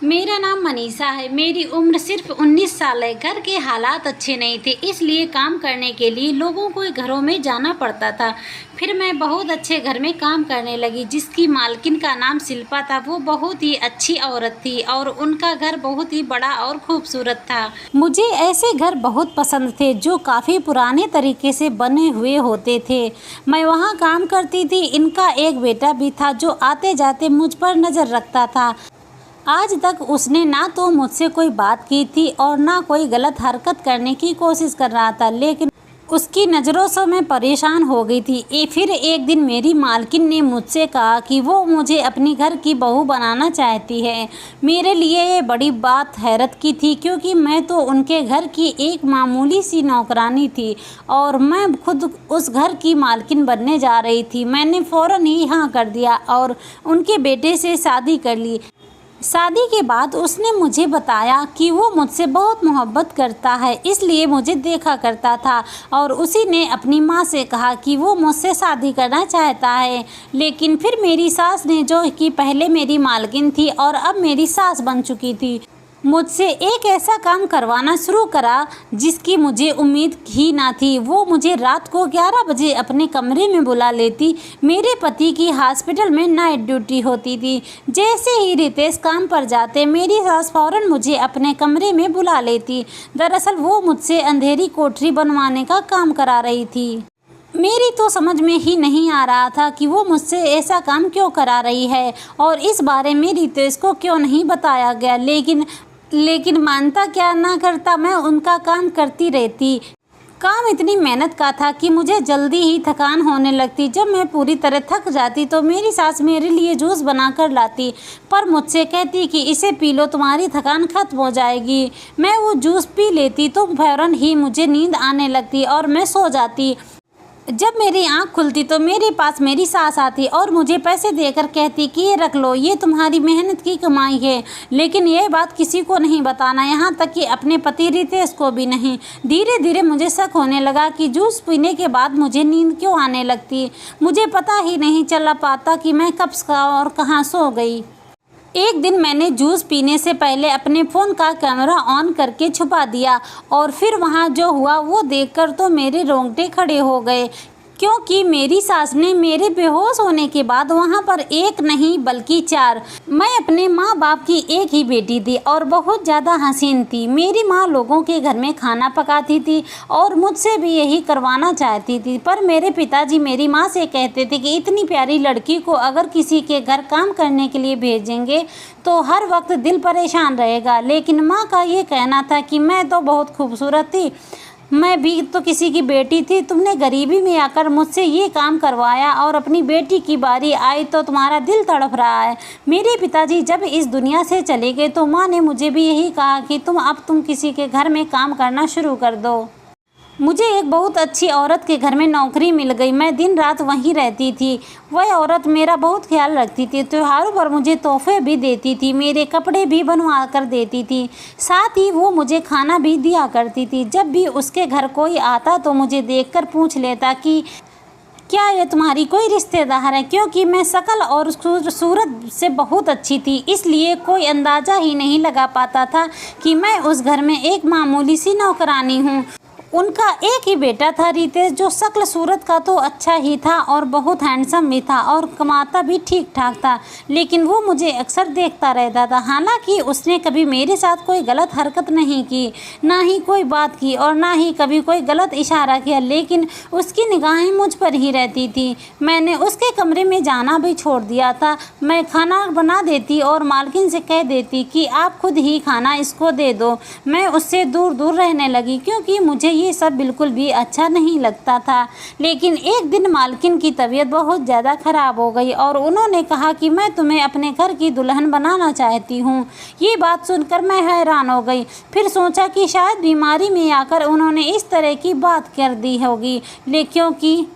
मेरा नाम मनीषा है। मेरी उम्र सिर्फ 19 साल है। घर के हालात अच्छे नहीं थे, इसलिए काम करने के लिए लोगों को घरों में जाना पड़ता था। फिर मैं बहुत अच्छे घर में काम करने लगी, जिसकी मालकिन का नाम शिल्पा था। वो बहुत ही अच्छी औरत थी और उनका घर बहुत ही बड़ा और खूबसूरत था। मुझे ऐसे घर बहुत पसंद थे जो काफ़ी पुराने तरीके से बने हुए होते थे। मैं वहाँ काम करती थी। इनका एक बेटा भी था जो आते जाते मुझ पर नज़र रखता था। आज तक उसने ना तो मुझसे कोई बात की थी और ना कोई गलत हरकत करने की कोशिश कर रहा था, लेकिन उसकी नज़रों से मैं परेशान हो गई थी। फिर एक दिन मेरी मालकिन ने मुझसे कहा कि वो मुझे अपनी घर की बहू बनाना चाहती है। मेरे लिए ये बड़ी बात हैरत की थी, क्योंकि मैं तो उनके घर की एक मामूली सी नौकरानी थी और मैं खुद उस घर की मालकिन बनने जा रही थी। मैंने फ़ौरन ही हाँ कर दिया और उनके बेटे से शादी कर ली। शादी के बाद उसने मुझे बताया कि वो मुझसे बहुत मोहब्बत करता है, इसलिए मुझे देखा करता था और उसी ने अपनी माँ से कहा कि वो मुझसे शादी करना चाहता है। लेकिन फिर मेरी सास ने, जो कि पहले मेरी मालकिन थी और अब मेरी सास बन चुकी थी, मुझसे एक ऐसा काम करवाना शुरू करा जिसकी मुझे उम्मीद ही ना थी। वो मुझे रात को 11 बजे अपने कमरे में बुला लेती। मेरे पति की हॉस्पिटल में नाइट ड्यूटी होती थी। जैसे ही रितेश काम पर जाते, मेरी सास फौरन मुझे अपने कमरे में बुला लेती। दरअसल वो मुझसे अंधेरी कोठरी बनवाने का काम करा रही थी। मेरी तो समझ में ही नहीं आ रहा था कि वो मुझसे ऐसा काम क्यों करा रही है और इस बारे में रितेश को क्यों नहीं बताया गया। लेकिन मानता क्या ना करता, मैं उनका काम करती रहती। काम इतनी मेहनत का था कि मुझे जल्दी ही थकान होने लगती। जब मैं पूरी तरह थक जाती तो मेरी सास मेरे लिए जूस बना कर लाती, पर मुझसे कहती कि इसे पी लो, तुम्हारी थकान खत्म हो जाएगी। मैं वो जूस पी लेती तो फौरन ही मुझे नींद आने लगती और मैं सो जाती। जब मेरी आंख खुलती तो मेरे पास मेरी सास आती और मुझे पैसे देकर कहती कि ये रख लो, ये तुम्हारी मेहनत की कमाई है। लेकिन यह बात किसी को नहीं बताना, यहाँ तक कि अपने पति रितेश को भी नहीं। धीरे धीरे मुझे शक होने लगा कि जूस पीने के बाद मुझे नींद क्यों आने लगती। मुझे पता ही नहीं चला पाता कि मैं कब और कहाँ सो गई। एक दिन मैंने जूस पीने से पहले अपने फ़ोन का कैमरा ऑन करके छुपा दिया और फिर वहाँ जो हुआ वो देखकर तो मेरे रोंगटे खड़े हो गए, क्योंकि मेरी सास ने मेरे बेहोश होने के बाद वहाँ पर एक नहीं बल्कि 4, मैं अपने माँ बाप की एक ही बेटी थी और बहुत ज़्यादा हसीन थी। मेरी माँ लोगों के घर में खाना पकाती थी और मुझसे भी यही करवाना चाहती थी, पर मेरे पिताजी मेरी माँ से कहते थे कि इतनी प्यारी लड़की को अगर किसी के घर काम करने के लिए भेजेंगे तो हर वक्त दिल परेशान रहेगा। लेकिन माँ का ये कहना था कि मैं तो बहुत खूबसूरत थी, मैं भी तो किसी की बेटी थी, तुमने गरीबी में आकर मुझसे ये काम करवाया और अपनी बेटी की बारी आई तो तुम्हारा दिल तड़प रहा है। मेरे पिताजी जब इस दुनिया से चले गए तो माँ ने मुझे भी यही कहा कि तुम किसी के घर में काम करना शुरू कर दो। मुझे एक बहुत अच्छी औरत के घर में नौकरी मिल गई। मैं दिन रात वहीं रहती थी। वह औरत मेरा बहुत ख्याल रखती थी, त्योहारों पर मुझे तोहफे भी देती थी, मेरे कपड़े भी बनवा कर देती थी, साथ ही वो मुझे खाना भी दिया करती थी। जब भी उसके घर कोई आता तो मुझे देखकर पूछ लेता कि क्या ये तुम्हारी कोई रिश्तेदार है, क्योंकि मैं शक्ल और सूरत से बहुत अच्छी थी, इसलिए कोई अंदाज़ा ही नहीं लगा पाता था कि मैं उस घर में एक मामूली सी नौकरानी हूँ। उनका एक ही बेटा था रितेश, जो शक्ल सूरत का तो अच्छा ही था और बहुत हैंडसम भी था और कमाता भी ठीक ठाक था, लेकिन वो मुझे अक्सर देखता रहता था। हालांकि उसने कभी मेरे साथ कोई गलत हरकत नहीं की, ना ही कोई बात की और ना ही कभी कोई गलत इशारा किया, लेकिन उसकी निगाहें मुझ पर ही रहती थी। मैंने उसके कमरे में जाना भी छोड़ दिया था। मैं खाना बना देती और मालकिन से कह देती कि आप खुद ही खाना इसको दे दो। मैं उससे दूर दूर रहने लगी, क्योंकि मुझे ये सब बिल्कुल भी अच्छा नहीं लगता था। लेकिन एक दिन मालकिन की तबीयत बहुत ज़्यादा ख़राब हो गई और उन्होंने कहा कि मैं तुम्हें अपने घर की दुल्हन बनाना चाहती हूँ। ये बात सुनकर मैं हैरान हो गई। फिर सोचा कि शायद बीमारी में आकर उन्होंने इस तरह की बात कर दी होगी, क्योंकि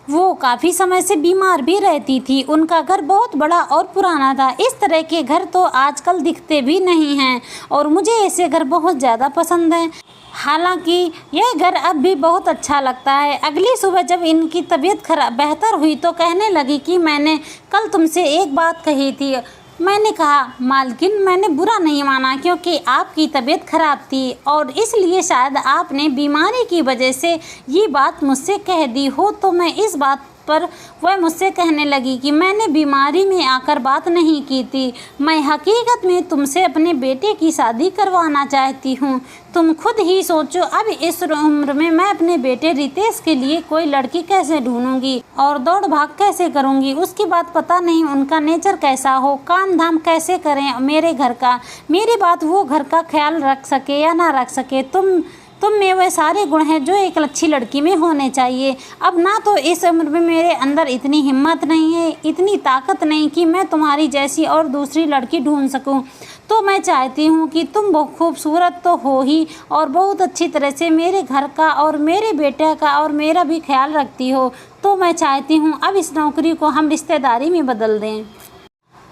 वो काफ़ी समय से बीमार भी रहती थी। उनका घर बहुत बड़ा और पुराना था। इस तरह के घर तो आजकल दिखते भी नहीं हैं और मुझे ऐसे घर बहुत ज़्यादा पसंद हैं। हालांकि यह घर अब भी बहुत अच्छा लगता है। अगली सुबह जब इनकी तबीयत खराब बेहतर हुई तो कहने लगी कि मैंने कल तुमसे एक बात कही थी, मैंने कहा, मालकिन मैंने बुरा नहीं माना क्योंकि आपकी तबीयत खराब थी और इसलिए शायद आपने बीमारी की वजह से ये बात मुझसे कह दी हो। तो मैं इस बात पर वह मुझसे कहने लगी कि मैंने बीमारी में आकर बात नहीं की थी। मैं हकीकत में तुमसे अपने बेटे की शादी करवाना चाहती हूँ। तुम खुद ही सोचो, अब इस उम्र में मैं अपने बेटे रितेश के लिए कोई लड़की कैसे ढूंढूंगी और दौड़ भाग कैसे करूंगी। उसकी बात पता नहीं उनका नेचर कैसा हो, काम धाम कैसे करें मेरे घर का, मेरी बात वो घर का ख्याल रख सके या ना रख सके। तुम में वह सारे गुण हैं जो एक अच्छी लड़की में होने चाहिए। अब ना तो इस उम्र में मेरे अंदर इतनी हिम्मत नहीं है, इतनी ताकत नहीं कि मैं तुम्हारी जैसी और दूसरी लड़की ढूंढ सकूं। तो मैं चाहती हूँ कि तुम बहुत खूबसूरत तो हो ही और बहुत अच्छी तरह से मेरे घर का और मेरे बेटे का और मेरा भी ख्याल रखती हो। तो मैं चाहती हूँ अब इस नौकरी को हम रिश्तेदारी में बदल दें।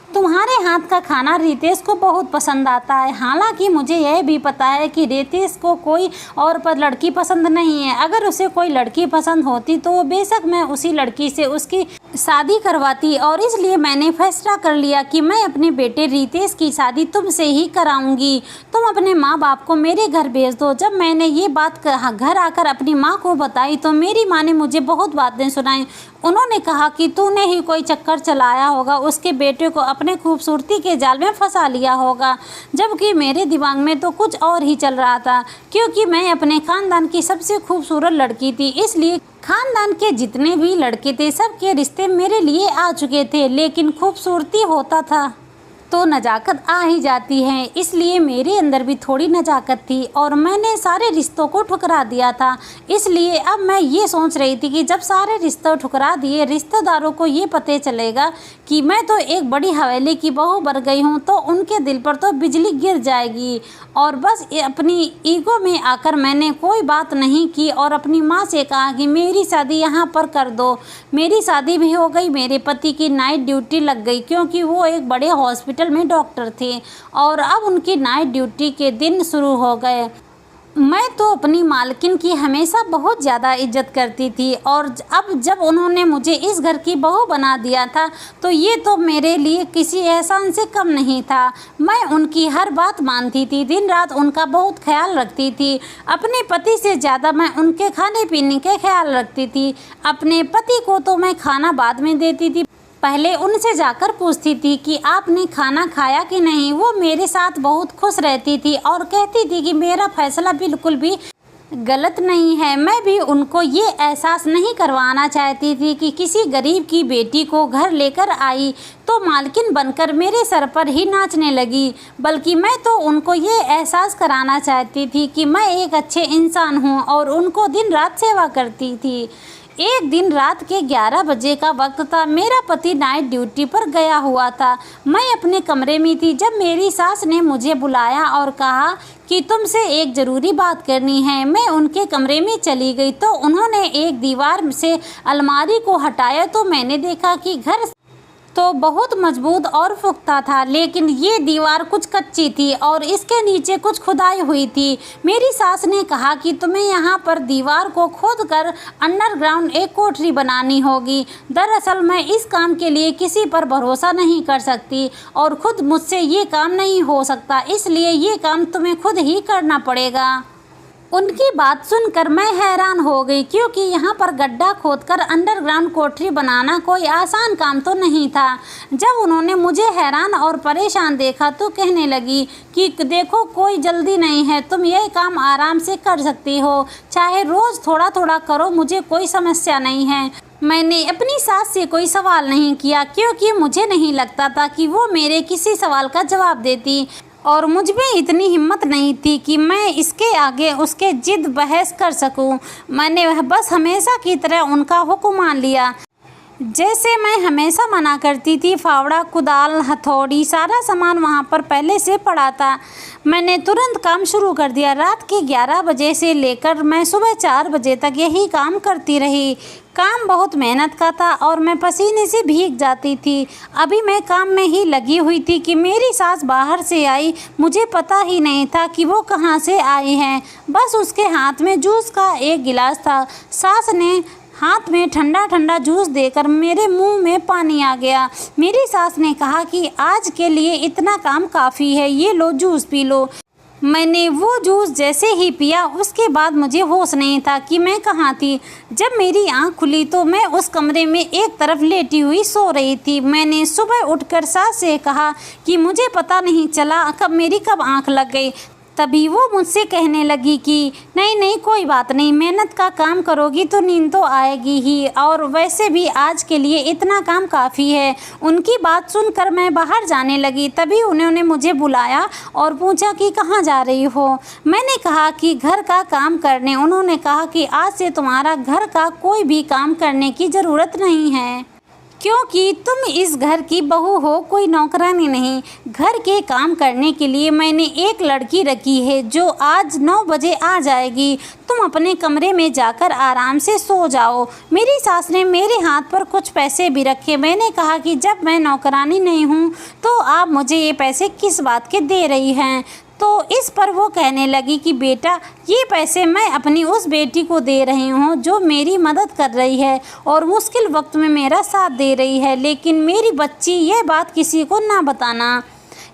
तुम्हारे हाथ का खाना रितेश को बहुत पसंद आता है। हालांकि मुझे यह भी पता है कि रितेश को कोई और पर लड़की पसंद नहीं है। अगर उसे कोई लड़की पसंद होती तो बेशक मैं उसी लड़की से उसकी शादी करवाती और इसलिए मैंने फैसला कर लिया कि मैं अपने बेटे रितेश की शादी तुमसे ही कराऊंगी। तुम अपने माँ बाप को मेरे घर भेज दो। जब मैंने ये बात घर आकर अपनी माँ को बताई तो मेरी माँ ने मुझे बहुत बातें सुनाई। उन्होंने कहा कि तूने ही कोई चक्कर चलाया होगा, उसके बेटे को अपने खूबसूरती के जाल में फंसा लिया होगा। जबकि मेरे दिमाग में तो कुछ और ही चल रहा था, क्योंकि मैं अपने खानदान की सबसे खूबसूरत लड़की थी। इसलिए खानदान के जितने भी लड़के थे सबके रिश्ते मेरे लिए आ चुके थे, लेकिन खूबसूरती होता था तो नज़ाकत आ ही जाती है। इसलिए मेरे अंदर भी थोड़ी नज़ाकत थी और मैंने सारे रिश्तों को ठुकरा दिया था। इसलिए अब मैं ये सोच रही थी कि जब सारे रिश्ते ठुकरा दिए, रिश्तेदारों को ये पता चलेगा कि मैं तो एक बड़ी हवेली की बहू बन गई हूँ, तो उनके दिल पर तो बिजली गिर जाएगी। और बस अपनी ईगो में आकर मैंने कोई बात नहीं की और अपनी माँ से कहा कि मेरी शादी यहाँ पर कर दो। मेरी शादी भी हो गई, मेरे पति की नाइट ड्यूटी लग गई क्योंकि वो एक बड़े हॉस्पिटल में डॉक्टर थे और अब उनकी नाइट ड्यूटी के दिन शुरू हो गए। मैं तो अपनी मालकिन की हमेशा बहुत ज़्यादा इज्जत करती थी और अब जब उन्होंने मुझे इस घर की बहू बना दिया था तो ये तो मेरे लिए किसी एहसान से कम नहीं था। मैं उनकी हर बात मानती थी, दिन रात उनका बहुत ख्याल रखती थी। अपने पति से ज़्यादा मैं उनके खाने पीने के ख्याल रखती थी। अपने पति को तो मैं खाना बाद में देती थी, पहले उनसे जाकर पूछती थी कि आपने खाना खाया कि नहीं। वो मेरे साथ बहुत खुश रहती थी और कहती थी कि मेरा फैसला बिल्कुल भी गलत नहीं है। मैं भी उनको ये एहसास नहीं करवाना चाहती थी कि किसी गरीब की बेटी को घर लेकर आई तो मालकिन बनकर मेरे सर पर ही नाचने लगी, बल्कि मैं तो उनको ये एहसास कराना चाहती थी कि मैं एक अच्छे इंसान हूँ और उनको दिन रात सेवा करती थी। एक दिन रात के 11 बजे का वक्त था। मेरा पति नाइट ड्यूटी पर गया हुआ था। मैं अपने कमरे में थी जब मेरी सास ने मुझे बुलाया और कहा कि तुमसे एक ज़रूरी बात करनी है। मैं उनके कमरे में चली गई तो उन्होंने एक दीवार से अलमारी को हटाया तो मैंने देखा कि घर तो बहुत मजबूत और पुख्ता था, लेकिन ये दीवार कुछ कच्ची थी और इसके नीचे कुछ खुदाई हुई थी। मेरी सास ने कहा कि तुम्हें यहाँ पर दीवार को खोदकर अंडरग्राउंड एक कोठरी बनानी होगी। दरअसल मैं इस काम के लिए किसी पर भरोसा नहीं कर सकती और खुद मुझसे ये काम नहीं हो सकता, इसलिए ये काम तुम्हें खुद ही करना पड़ेगा। उनकी बात सुनकर मैं हैरान हो गई, क्योंकि यहाँ पर गड्ढा खोदकर अंडरग्राउंड कोठरी बनाना कोई आसान काम तो नहीं था। जब उन्होंने मुझे हैरान और परेशान देखा तो कहने लगी कि देखो, कोई जल्दी नहीं है, तुम यह काम आराम से कर सकती हो, चाहे रोज़ थोड़ा थोड़ा करो, मुझे कोई समस्या नहीं है। मैंने अपनी सास से कोई सवाल नहीं किया क्योंकि मुझे नहीं लगता था कि वो मेरे किसी सवाल का जवाब देती और मुझ में इतनी हिम्मत नहीं थी कि मैं इसके आगे उसके जिद बहस कर सकूं। मैंने बस हमेशा की तरह उनका हुक्म मान लिया। जैसे मैं हमेशा मना करती थी, फावड़ा, कुदाल, हथौड़ी, सारा सामान वहाँ पर पहले से पड़ा था। मैंने तुरंत काम शुरू कर दिया। रात के 11 बजे से लेकर मैं सुबह 4 बजे तक यही काम करती रही। काम बहुत मेहनत का था और मैं पसीने से भीग जाती थी। अभी मैं काम में ही लगी हुई थी कि मेरी सास बाहर से आई। मुझे पता ही नहीं था कि वो कहाँ से आई हैं। बस उसके हाथ में जूस का एक गिलास था। सास ने हाथ में ठंडा ठंडा जूस देकर मेरे मुंह में पानी आ गया। मेरी सास ने कहा कि आज के लिए इतना काम काफ़ी है, ये लो जूस पी लो। मैंने वो जूस जैसे ही पिया उसके बाद मुझे होश नहीं था कि मैं कहाँ थी। जब मेरी आंख खुली तो मैं उस कमरे में एक तरफ लेटी हुई सो रही थी। मैंने सुबह उठकर सास से कहा कि मुझे पता नहीं चला कब आंख लग गई। तभी वो मुझसे कहने लगी कि नहीं नहीं कोई बात नहीं, मेहनत का काम करोगी तो नींद तो आएगी ही, और वैसे भी आज के लिए इतना काम काफ़ी है। उनकी बात सुनकर मैं बाहर जाने लगी। तभी उन्होंने मुझे बुलाया और पूछा कि कहाँ जा रही हो। मैंने कहा कि घर का काम करने। उन्होंने कहा कि आज से तुम्हारा घर का कोई भी काम करने की ज़रूरत नहीं है, क्योंकि तुम इस घर की बहू हो, कोई नौकरानी नहीं। घर के काम करने के लिए मैंने एक लड़की रखी है जो आज 9 बजे आ जाएगी। तुम अपने कमरे में जाकर आराम से सो जाओ। मेरी सास ने मेरे हाथ पर कुछ पैसे भी रखे। मैंने कहा कि जब मैं नौकरानी नहीं हूँ तो आप मुझे ये पैसे किस बात के दे रही हैं। तो इस पर वो कहने लगी कि बेटा, ये पैसे मैं अपनी उस बेटी को दे रही हूँ जो मेरी मदद कर रही है और मुश्किल वक्त में मेरा साथ दे रही है, लेकिन मेरी बच्ची ये बात किसी को ना बताना,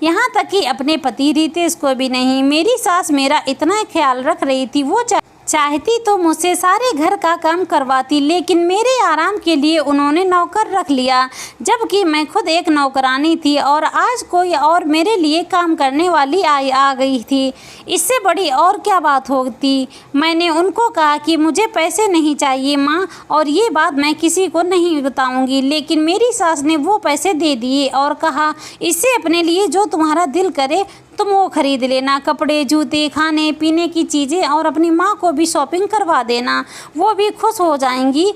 यहाँ तक कि अपने पति रितेश को भी नहीं। मेरी सास मेरा इतना ख्याल रख रही थी, वो चाहती तो मुझसे सारे घर का काम करवाती, लेकिन मेरे आराम के लिए उन्होंने नौकर रख लिया, जबकि मैं खुद एक नौकरानी थी और आज कोई और मेरे लिए काम करने वाली आ गई थी। इससे बड़ी और क्या बात होती। मैंने उनको कहा कि मुझे पैसे नहीं चाहिए माँ, और ये बात मैं किसी को नहीं बताऊंगी, लेकिन मेरी सास ने वो पैसे दे दिए और कहा इससे अपने लिए जो तुम्हारा दिल करे तुम वो खरीद लेना, कपड़े, जूते, खाने पीने की चीज़ें, और अपनी माँ को भी शॉपिंग करवा देना, वो भी खुश हो जाएंगी।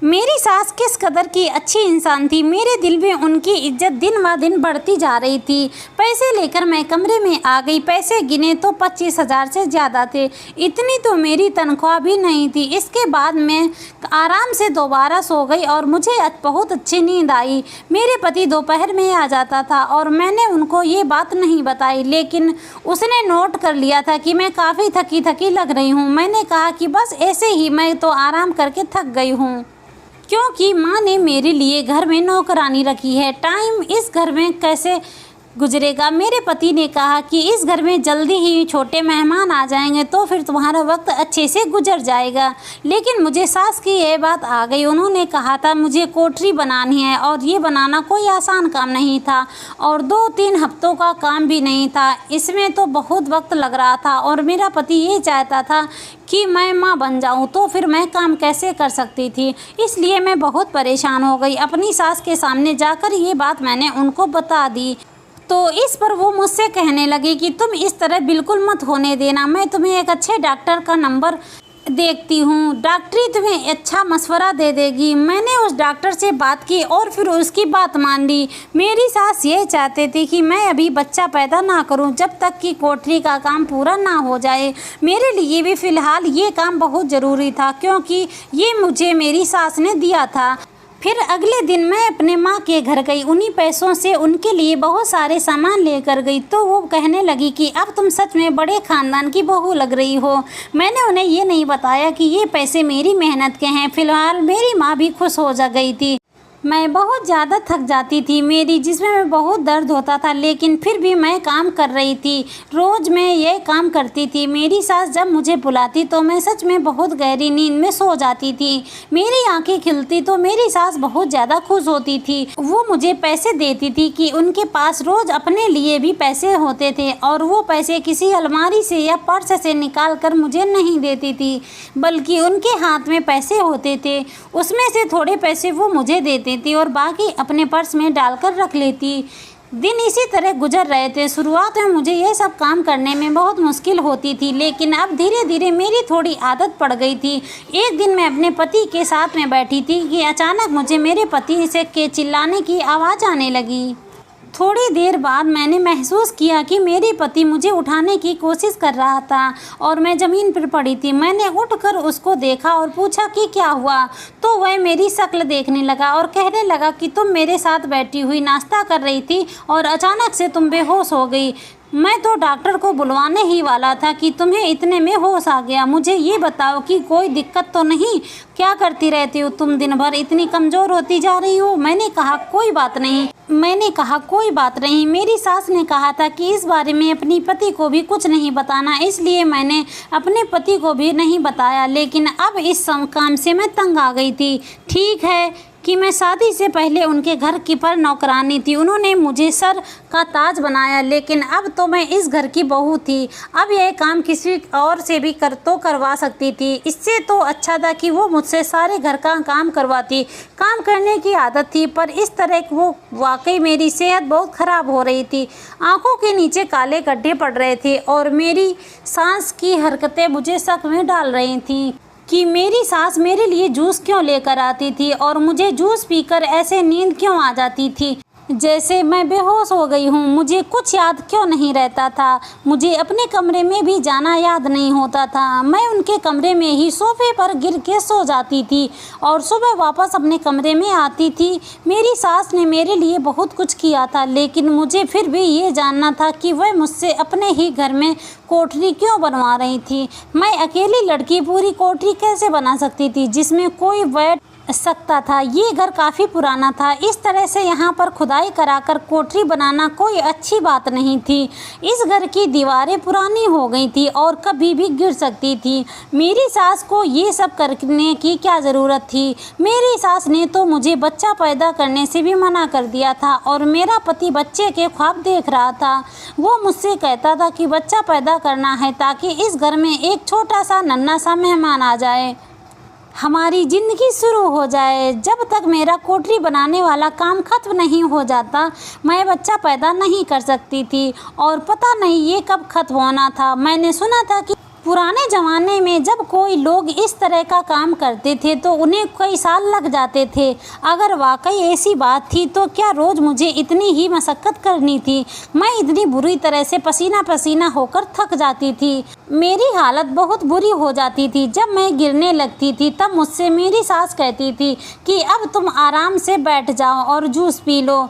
मेरी सास किस कदर की अच्छी इंसान थी। मेरे दिल में उनकी इज्जत दिन ब दिन बढ़ती जा रही थी। पैसे लेकर मैं कमरे में आ गई। पैसे गिने तो 25,000 से ज़्यादा थे। इतनी तो मेरी तनख्वाह भी नहीं थी। इसके बाद मैं आराम से दोबारा सो गई और मुझे बहुत अच्छी नींद आई। मेरे पति दोपहर में आ जाता था और मैंने उनको ये बात नहीं बताई, लेकिन उसने नोट कर लिया था कि मैं काफ़ी थकी थकी लग रही हूँ। मैंने कहा कि बस ऐसे ही, मैं तो आराम करके थक गई हूँ, क्योंकि माँ ने मेरे लिए घर में नौकरानी रखी है। टाइम इस घर में कैसे गुजरेगा। मेरे पति ने कहा कि इस घर में जल्दी ही छोटे मेहमान आ जाएंगे तो फिर तुम्हारा वक्त अच्छे से गुजर जाएगा। लेकिन मुझे सास की ये बात आ गई। उन्होंने कहा था मुझे कोठरी बनानी है, और ये बनाना कोई आसान काम नहीं था और 2-3 हफ्तों का काम भी नहीं था। इसमें तो बहुत वक्त लग रहा था और मेरा पति ये चाहता था कि मैं माँ बन जाऊँ, तो फिर मैं काम कैसे कर सकती थी। इसलिए मैं बहुत परेशान हो गई। अपनी सास के सामने जाकर ये बात मैंने उनको बता दी। तो इस पर वो मुझसे कहने लगी कि तुम इस तरह बिल्कुल मत होने देना, मैं तुम्हें एक अच्छे डॉक्टर का नंबर देखती हूँ, डॉक्टरी तुम्हें अच्छा मशवरा दे देगी। मैंने उस डॉक्टर से बात की और फिर उसकी बात मान ली। मेरी सास ये चाहते थे कि मैं अभी बच्चा पैदा ना करूँ जब तक कि कोठरी का काम पूरा ना हो जाए। मेरे लिए भी फ़िलहाल ये काम बहुत ज़रूरी था, क्योंकि ये मुझे मेरी सास ने दिया था। फिर अगले दिन मैं अपने माँ के घर गई। उन्हीं पैसों से उनके लिए बहुत सारे सामान लेकर गई। तो वो कहने लगी कि अब तुम सच में बड़े ख़ानदान की बहू लग रही हो। मैंने उन्हें ये नहीं बताया कि ये पैसे मेरी मेहनत के हैं। फ़िलहाल मेरी माँ भी खुश हो जा गई थी। मैं बहुत ज़्यादा थक जाती थी, मेरी जिस्म में बहुत दर्द होता था, लेकिन फिर भी मैं काम कर रही थी। रोज़ मैं ये काम करती थी। मेरी सास जब मुझे बुलाती तो मैं सच में बहुत गहरी नींद में सो जाती थी। मेरी आंखें खिलती तो मेरी सास बहुत ज़्यादा खुश होती थी। वो मुझे पैसे देती थी कि उनके पास रोज़ अपने लिए भी पैसे होते थे, और वो पैसे किसी अलमारी से या पर्स से निकाल कर मुझे नहीं देती थी, बल्कि उनके हाथ में पैसे होते थे। उसमें से थोड़े पैसे वो मुझे देती थी और बाकी अपने पर्स में डालकर रख लेती। दिन इसी तरह गुजर रहे थे। शुरुआत में मुझे ये सब काम करने में बहुत मुश्किल होती थी, लेकिन अब धीरे धीरे मेरी थोड़ी आदत पड़ गई थी। एक दिन मैं अपने पति के साथ में बैठी थी कि अचानक मुझे मेरे पति से के चिल्लाने की आवाज़ आने लगी। थोड़ी देर बाद मैंने महसूस किया कि मेरे पति मुझे उठाने की कोशिश कर रहा था और मैं ज़मीन पर पड़ी थी। मैंने उठकर उसको देखा और पूछा कि क्या हुआ, तो वह मेरी शक्ल देखने लगा और कहने लगा कि तुम मेरे साथ बैठी हुई नाश्ता कर रही थी और अचानक से तुम बेहोश हो गई। मैं तो डॉक्टर को बुलवाने ही वाला था कि तुम्हें इतने में होश आ गया। मुझे ये बताओ कि कोई दिक्कत तो नहीं? क्या करती रहती हो तुम दिन भर? इतनी कमज़ोर होती जा रही हो। मैंने कहा कोई बात नहीं। मेरी सास ने कहा था कि इस बारे में अपनी पति को भी कुछ नहीं बताना, इसलिए मैंने अपने पति को भी नहीं बताया। लेकिन अब इस काम से मैं तंग आ गई थी। ठीक है कि मैं शादी से पहले उनके घर की पर नौकरानी थी, उन्होंने मुझे सर का ताज बनाया, लेकिन अब तो मैं इस घर की बहू थी। अब यह काम किसी और से भी करवा सकती थी। इससे तो अच्छा था कि वो मुझसे सारे घर का काम करवाती। काम करने की आदत थी, पर इस तरह वो वाकई मेरी सेहत बहुत ख़राब हो रही थी। आंखों के नीचे काले गड्ढे पड़ रहे थे और मेरी सास की हरकतें मुझे शक में डाल रही थीं कि मेरी सास मेरे लिए जूस क्यों लेकर आती थी और मुझे जूस पीकर ऐसे नींद क्यों आ जाती थी जैसे मैं बेहोश हो गई हूँ। मुझे कुछ याद क्यों नहीं रहता था? मुझे अपने कमरे में भी जाना याद नहीं होता था। मैं उनके कमरे में ही सोफे पर गिर के सो जाती थी और सुबह वापस अपने कमरे में आती थी। मेरी सास ने मेरे लिए बहुत कुछ किया था, लेकिन मुझे फिर भी ये जानना था कि वह मुझसे अपने ही घर में कोठरी क्यों बनवा रही थी। मैं अकेली लड़की पूरी कोठरी कैसे बना सकती थी जिसमें कोई बैठ सकता था? ये घर काफ़ी पुराना था। इस तरह से यहाँ पर खुदाई कराकर कोठरी बनाना कोई अच्छी बात नहीं थी। इस घर की दीवारें पुरानी हो गई थी और कभी भी गिर सकती थी। मेरी सास को ये सब करने की क्या ज़रूरत थी? मेरी सास ने तो मुझे बच्चा पैदा करने से भी मना कर दिया था और मेरा पति बच्चे के ख्वाब देख रहा था। वो मुझसे कहता था कि बच्चा पैदा करना है ताकि इस घर में एक छोटा सा नन्हा सा मेहमान आ जाए, हमारी ज़िंदगी शुरू हो जाए। जब तक मेरा कोठरी बनाने वाला काम खत्म नहीं हो जाता, मैं बच्चा पैदा नहीं कर सकती थी और पता नहीं ये कब खत्म होना था। मैंने सुना था कि पुराने ज़माने में जब कोई लोग इस तरह का काम करते थे तो उन्हें कई साल लग जाते थे। अगर वाकई ऐसी बात थी तो क्या रोज़ मुझे इतनी ही मशक्क़त करनी थी? मैं इतनी बुरी तरह से पसीना पसीना होकर थक जाती थी। मेरी हालत बहुत बुरी हो जाती थी। जब मैं गिरने लगती थी तब मुझसे मेरी सास कहती थी कि अब तुम आराम से बैठ जाओ और जूस पी लो।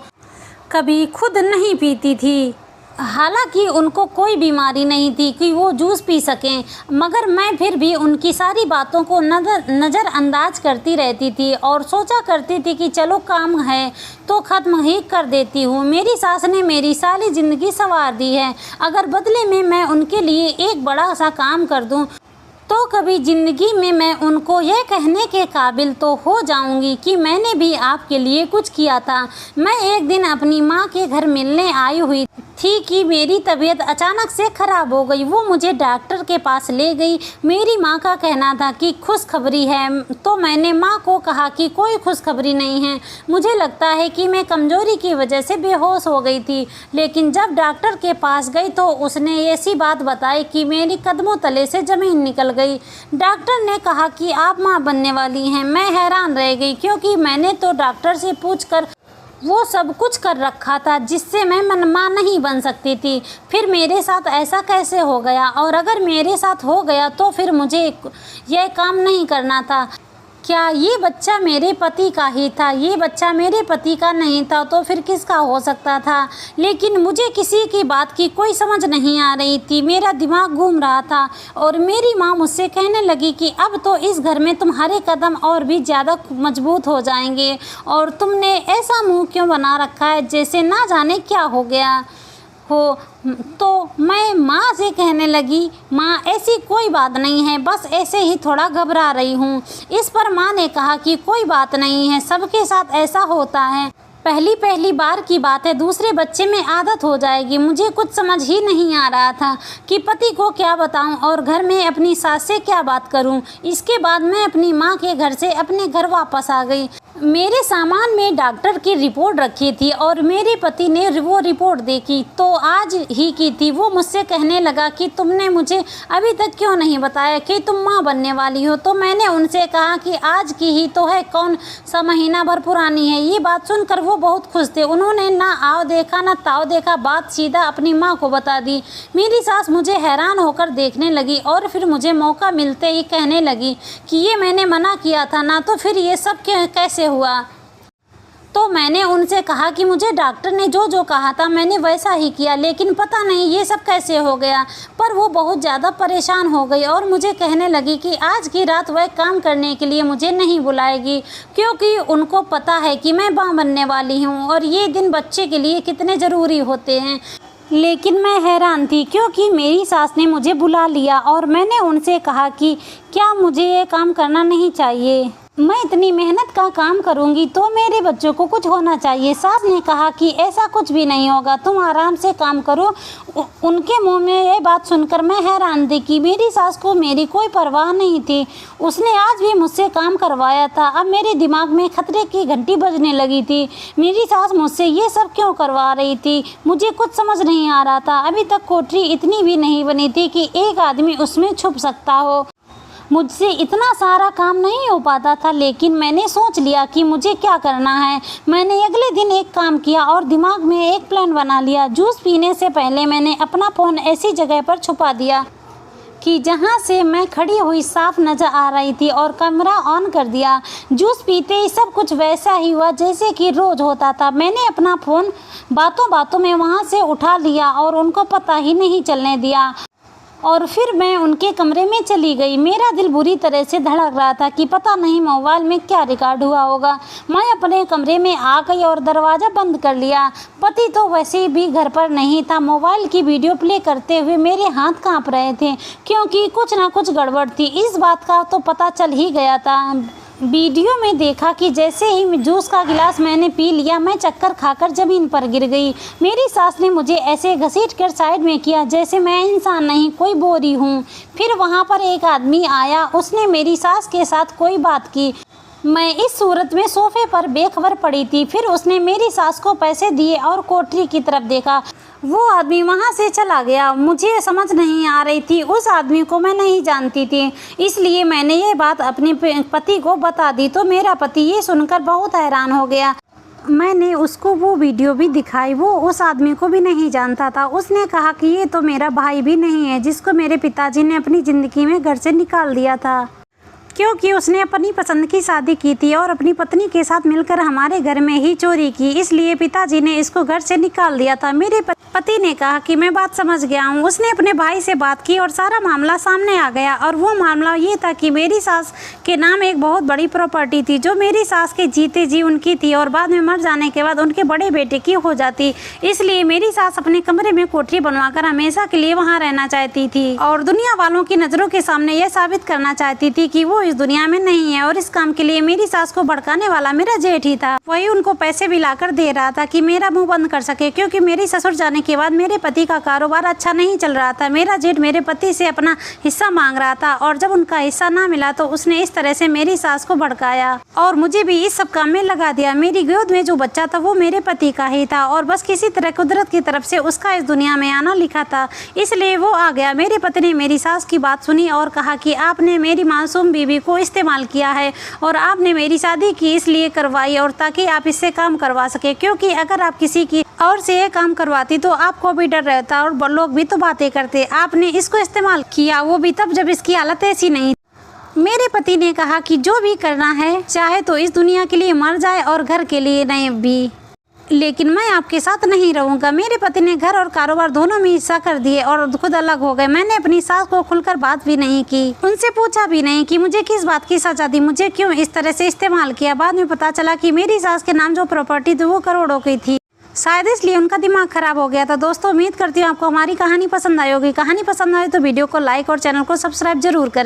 कभी खुद नहीं पीती थी, हालांकि उनको कोई बीमारी नहीं थी कि वो जूस पी सकें, मगर मैं फिर भी उनकी सारी बातों को नज़रअंदाज करती रहती थी और सोचा करती थी कि चलो काम है तो ख़त्म ही कर देती हूँ। मेरी सास ने मेरी सारी ज़िंदगी संवार दी है। अगर बदले में मैं उनके लिए एक बड़ा सा काम कर दूँ तो कभी ज़िंदगी में मैं उनको यह कहने के काबिल तो हो जाऊंगी कि मैंने भी आपके लिए कुछ किया था। मैं एक दिन अपनी माँ के घर मिलने आई हुई थी कि मेरी तबीयत अचानक से ख़राब हो गई। वो मुझे डॉक्टर के पास ले गई। मेरी माँ का कहना था कि खुशखबरी है, तो मैंने माँ को कहा कि कोई खुशखबरी नहीं है, मुझे लगता है कि मैं कमज़ोरी की वजह से बेहोश हो गई थी। लेकिन जब डॉक्टर के पास गई तो उसने ऐसी बात बताई कि मेरी कदमों तले से ज़मीन निकल गई। डॉक्टर ने कहा कि आप माँ बनने वाली हैं। मैं हैरान रह गई क्योंकि मैंने तो डॉक्टर से पूछकर वो सब कुछ कर रखा था जिससे मैं मां नहीं बन सकती थी। फिर मेरे साथ ऐसा कैसे हो गया? और अगर मेरे साथ हो गया तो फिर मुझे यह काम नहीं करना था। क्या ये बच्चा मेरे पति का ही था? ये बच्चा मेरे पति का नहीं था तो फिर किसका हो सकता था? लेकिन मुझे किसी की बात की कोई समझ नहीं आ रही थी। मेरा दिमाग घूम रहा था और मेरी माँ मुझसे कहने लगी कि अब तो इस घर में तुम्हारे कदम और भी ज़्यादा मजबूत हो जाएंगे और तुमने ऐसा मुंह क्यों बना रखा है जैसे ना जाने क्या हो गया हो। तो मैं माँ से कहने लगी, माँ ऐसी कोई बात नहीं है, बस ऐसे ही थोड़ा घबरा रही हूँ। इस पर माँ ने कहा कि कोई बात नहीं है, सबके साथ ऐसा होता है, पहली बार की बात है, दूसरे बच्चे में आदत हो जाएगी। मुझे कुछ समझ ही नहीं आ रहा था कि पति को क्या बताऊं और घर में अपनी सास से क्या बात करूं। इसके बाद मैं अपनी माँ के घर से अपने घर वापस आ गई। मेरे सामान में डॉक्टर की रिपोर्ट रखी थी और मेरे पति ने वो रिपोर्ट देखी तो आज ही की थी। वो मुझसे कहने लगा कि तुमने मुझे अभी तक क्यों नहीं बताया कि तुम माँ बनने वाली हो। तो मैंने उनसे कहा कि आज की ही तो है, कौन सा महीना भर पुरानी है। ये बात सुनकर वो बहुत खुश थे। उन्होंने ना आओ देखा ना ताव देखा, बात सीधा अपनी माँ को बता दी। मेरी सास मुझे हैरान होकर देखने लगी और फिर मुझे मौका मिलते ही कहने लगी कि ये मैंने मना किया था ना, तो फिर ये सब कैसे हुआ? तो मैंने उनसे कहा कि मुझे डॉक्टर ने जो जो कहा था मैंने वैसा ही किया, लेकिन पता नहीं ये सब कैसे हो गया। पर वो बहुत ज़्यादा परेशान हो गई और मुझे कहने लगी कि आज की रात वह काम करने के लिए मुझे नहीं बुलाएगी, क्योंकि उनको पता है कि मैं मां बनने वाली हूँ और ये दिन बच्चे के लिए कितने ज़रूरी होते हैं। लेकिन मैं हैरान थी क्योंकि मेरी सास ने मुझे बुला लिया और मैंने उनसे कहा कि क्या मुझे ये काम करना नहीं चाहिए, मैं इतनी मेहनत का काम करूंगी तो मेरे बच्चों को कुछ होना चाहिए। सास ने कहा कि ऐसा कुछ भी नहीं होगा, तुम आराम से काम करो। उनके मुंह में ये बात सुनकर मैं हैरान थी कि मेरी सास को मेरी कोई परवाह नहीं थी। उसने आज भी मुझसे काम करवाया था। अब मेरे दिमाग में खतरे की घंटी बजने लगी थी। मेरी सास मुझसे ये सब क्यों करवा रही थी, मुझे कुछ समझ नहीं आ रहा था। अभी तक कोठरी इतनी भी नहीं बनी थी कि एक आदमी उसमें छुप सकता हो। मुझसे इतना सारा काम नहीं हो पाता था, लेकिन मैंने सोच लिया कि मुझे क्या करना है। मैंने अगले दिन एक काम किया और दिमाग में एक प्लान बना लिया। जूस पीने से पहले मैंने अपना फ़ोन ऐसी जगह पर छुपा दिया कि जहां से मैं खड़ी हुई साफ नज़र आ रही थी और कैमरा ऑन कर दिया। जूस पीते ही सब कुछ वैसा ही हुआ जैसे कि रोज़ होता था। मैंने अपना फ़ोन बातों बातों में वहां से उठा लिया और उनको पता ही नहीं चलने दिया और फिर मैं उनके कमरे में चली गई। मेरा दिल बुरी तरह से धड़क रहा था कि पता नहीं मोबाइल में क्या रिकॉर्ड हुआ होगा। मैं अपने कमरे में आ गई और दरवाज़ा बंद कर लिया। पति तो वैसे भी घर पर नहीं था। मोबाइल की वीडियो प्ले करते हुए मेरे हाथ कांप रहे थे क्योंकि कुछ ना कुछ गड़बड़ थी। इस बात का तो पता चल ही गया था। वीडियो में देखा कि जैसे ही जूस का गिलास मैंने पी लिया, मैं चक्कर खाकर ज़मीन पर गिर गई। मेरी सास ने मुझे ऐसे घसीट कर साइड में किया जैसे मैं इंसान नहीं कोई बोरी हूँ। फिर वहाँ पर एक आदमी आया, उसने मेरी सास के साथ कोई बात की। मैं इस सूरत में सोफे पर बेखबर पड़ी थी। फिर उसने मेरी सास को पैसे दिए और कोठरी की तरफ देखा। वो आदमी वहाँ से चला गया। मुझे समझ नहीं आ रही थी, उस आदमी को मैं नहीं जानती थी, इसलिए मैंने ये बात अपने पति को बता दी। तो मेरा पति ये सुनकर बहुत हैरान हो गया। मैंने उसको वो वीडियो भी दिखाई। वो उस आदमी को भी नहीं जानता था। उसने कहा कि ये तो मेरा भाई भी नहीं है जिसको मेरे पिताजी ने अपनी ज़िंदगी में घर से निकाल दिया था, क्योंकि उसने अपनी पसंद की शादी की थी और अपनी पत्नी के साथ मिलकर हमारे घर में ही चोरी की, इसलिए पिताजी ने इसको घर से निकाल दिया था। मेरे पति ने कहा कि मैं बात समझ गया हूँ। उसने अपने भाई से बात की और सारा मामला सामने आ गया। और वो मामला ये था कि मेरी सास के नाम एक बहुत बड़ी प्रॉपर्टी थी जो मेरी सास के जीते जी उनकी थी और बाद में मर जाने के बाद उनके बड़े बेटे की हो जाती। इसलिए मेरी सास अपने कमरे में कोठरी बनवाकर हमेशा के लिए वहाँ रहना चाहती थी और दुनिया वालों की नज़रों के सामने यह साबित करना चाहती थी कि वो इस दुनिया में नहीं है। और इस काम के लिए मेरी सास को भड़काने वाला मेरा जेठ ही था। वही उनको पैसे भी लाकर दे रहा था कि मेरा मुंह बंद कर सके, क्योंकि मेरी ससुर जाने के बाद मेरे पति का कारोबार अच्छा नहीं चल रहा था। मेरा जेठ मेरे पति से अपना हिस्सा मांग रहा था और जब उनका हिस्सा ना मिला तो उसने इस तरह से मेरी सास को भड़काया और मुझे भी इस सब काम में लगा दिया। मेरी गोद में जो बच्चा था वो मेरे पति का ही था और बस किसी तरह कुदरत की तरफ से उसका इस दुनिया में आना लिखा था, इसलिए वो आ गया। मेरे पति ने मेरी सास की बात सुनी और कहा कि आपने मेरी मासूम बीवी को इस्तेमाल किया है और आपने मेरी शादी की इसलिए करवाई और ताकि आप इससे काम करवा सके, क्योंकि अगर आप किसी की और से ये काम करवाती तो आपको भी डर रहता और लोग भी तो बातें करते। आपने इसको इस्तेमाल किया, वो भी तब जब इसकी हालत ऐसी नहीं। मेरे पति ने कहा कि जो भी करना है चाहे तो इस दुनिया के लिए मर जाए और घर के लिए नहीं भी, लेकिन मैं आपके साथ नहीं रहूंगा। मेरे पति ने घर और कारोबार दोनों में हिस्सा कर दिए और खुद अलग हो गए। मैंने अपनी सास को खुलकर बात भी नहीं की, उनसे पूछा भी नहीं कि मुझे किस बात की सजा दी, मुझे क्यों इस तरह से इस्तेमाल किया। बाद में पता चला कि मेरी सास के नाम जो प्रॉपर्टी थी वो करोड़ों की थी, शायद इसलिए उनका दिमाग खराब हो गया था। दोस्तों, उम्मीद करती हूँ आपको हमारी कहानी पसंद आई होगी। कहानी पसंद आए तो वीडियो को लाइक और चैनल को सब्सक्राइब जरूर करें।